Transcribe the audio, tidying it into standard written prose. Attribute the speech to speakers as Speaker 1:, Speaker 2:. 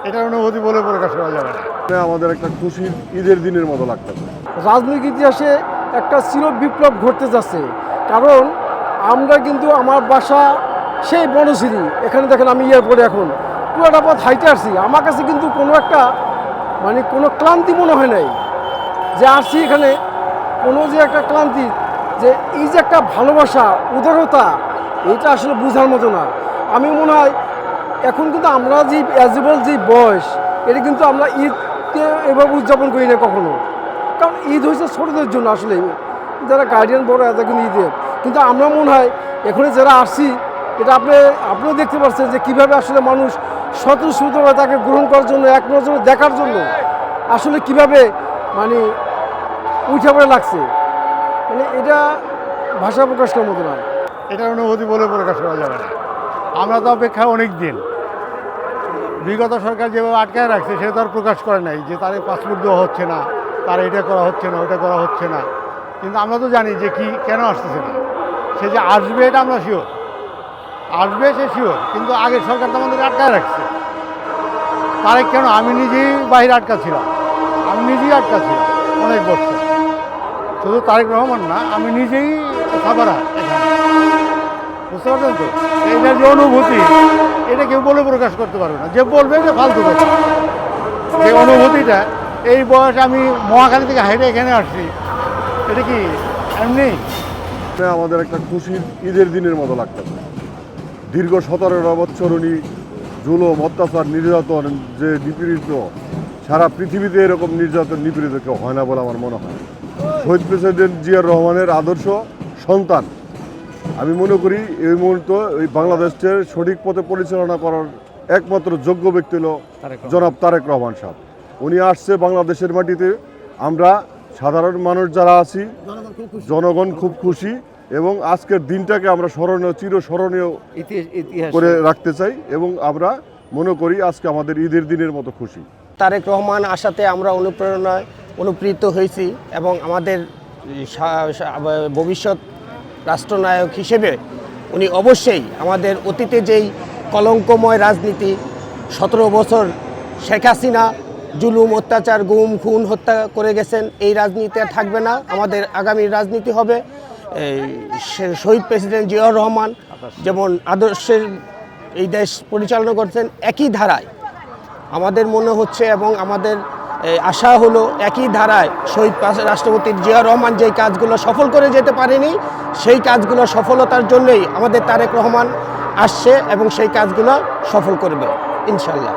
Speaker 1: এটার অনুভূতি বলে প্রকাশ করা যাবে না।
Speaker 2: আমাদের একটা খুশির ঈদের দিনের মতো লাগতেছে।
Speaker 3: রাজনৈতিক ইতিহাসে একটা চির বিপ্লব ঘটতে যাচ্ছে, কারণ আমরা কিন্তু আমার বাসা সেই বনশ্রী, এখানে দেখেন আমি এয়ারপোর্টে এখন পুরোটা পথ হাইটে আসছি। আমার কাছে কিন্তু কোনো একটা কোনো ক্লান্তি মনে হয় নাই যে আসছি এখানে, কোনো যে একটা ক্লান্তি, যে এই যে একটা ভালোবাসা উদারতা, এটা আসলে বোঝার মতো না। আমি মনে হয় এখন কিন্তু আমরা যে অ্যাজেবল যে বয়স, এটা কিন্তু আমরা ঈদকে এভাবে উদযাপন করি না কখনো, কারণ ঈদ হয়েছে ছোটোদের জন্য, আসলে যারা গার্ডিয়ান বড় এত কিন্তু ঈদে, কিন্তু আমরা মনে হয় এখানে যারা আসছি, এটা আপনিও দেখতে পাচ্ছেন যে কীভাবে আসলে মানুষ স্বতঃস্ফূর্তভাবে তাকে গ্রহণ করার জন্য, এক নজরে দেখার জন্য আসলে কীভাবে উঠে পড়ে লাগছে, এটা ভাষা প্রকাশ করার মতো না।
Speaker 1: এটার অনুভূতি বলে প্রকাশ করা যাবে না। আমরা তো অপেক্ষা অনেক দিন, বিগত সরকার যেভাবে আটকায় রাখছে সেটা তো আর প্রকাশ করে নাই যে তার পাসপোর্ট দেওয়া হচ্ছে না, তার এটা করা হচ্ছে না, ওটা করা হচ্ছে না। কিন্তু আমরা তো জানি যে কি কেন আসতেছে না। সে যে আসবে এটা আমরা শিওর, আসবে সে শিওর, কিন্তু আগের সরকার তো আমাদের আটকায় রাখছে। তারে কেন, আমি নিজেই বাইরে আটকাছিলাম, আমি নিজেই আটকাছিলাম অনেক বছর। শুধু তারেক রহমান না, আমি নিজেই সাবারা এখানে, বুঝতে পারছেন তো? এইটার যে অনুভূতি, এটা কেউ বলে প্রকাশ করতে পারবে না। যে বলবে যে ফালতু কথা, যে অনুভূতিটা এই বয়স আমি মহাখালী থেকে হেঁটে এখানে আসছি, এটা কি এমনি?
Speaker 2: আমাদের একটা খুশির ঈদের দিনের মতো লাগতেছে। দীর্ঘ 17 বৎসরণী জুলুম, অত্যাচার, নির্যাতন যে নিপীড়িত, সারা পৃথিবীতে এরকম নির্যাতন নিপীড়িত কেউ হয় না বলে আমার মনে হয়। শহীদ প্রেসিডেন্ট জিয়াউর রহমানের আদর্শ সন্তান, আমি মনে করি এই মুহূর্তে এই বাংলাদেশের সঠিক পথে পরিচালনা করার একমাত্র যোগ্য ব্যক্তি হল জনাব তারেক রহমান সাহেব। উনি আসছে বাংলাদেশের মাটিতে, আমরা সাধারণ মানুষ যারা আছি, জনগণ খুব খুশি, এবং আজকের দিনটাকে আমরা স্মরণীয়, চিরস্মরণীয় করে রাখতে চাই, এবং আমরা মনে করি আজকে আমাদের ঈদের দিনের মতো খুশি।
Speaker 4: তারেক রহমান আসাতে আমরা অনুপ্রাণিত হয়েছি, এবং আমাদের ভবিষ্যৎ রাষ্ট্রনায়ক হিসেবে উনি অবশ্যই আমাদের অতীতে যেই কলঙ্কময় রাজনীতি, 17 বছর শেখ হাসিনা জুলুম, অত্যাচার, গুম, খুন, হত্যা করে গেছেন, এই রাজনীতি আর থাকবে না। আমাদের আগামী রাজনীতি হবে শহীদ প্রেসিডেন্ট জিয়াউর রহমান যেমন আদর্শের এই দেশ পরিচালনা করছেন, একই ধারায় আমাদের মনে হচ্ছে, এবং আমাদের আশা হলো একই ধারায় শহীদ রাষ্ট্রপতি জিয়াউর রহমান যেই কাজগুলো সফল করে যেতে পারেনি, সেই কাজগুলো সফলতার জন্যই আমাদের তারেক রহমান আসছে, এবং সেই কাজগুলো সফল করবে ইনশাল্লাহ।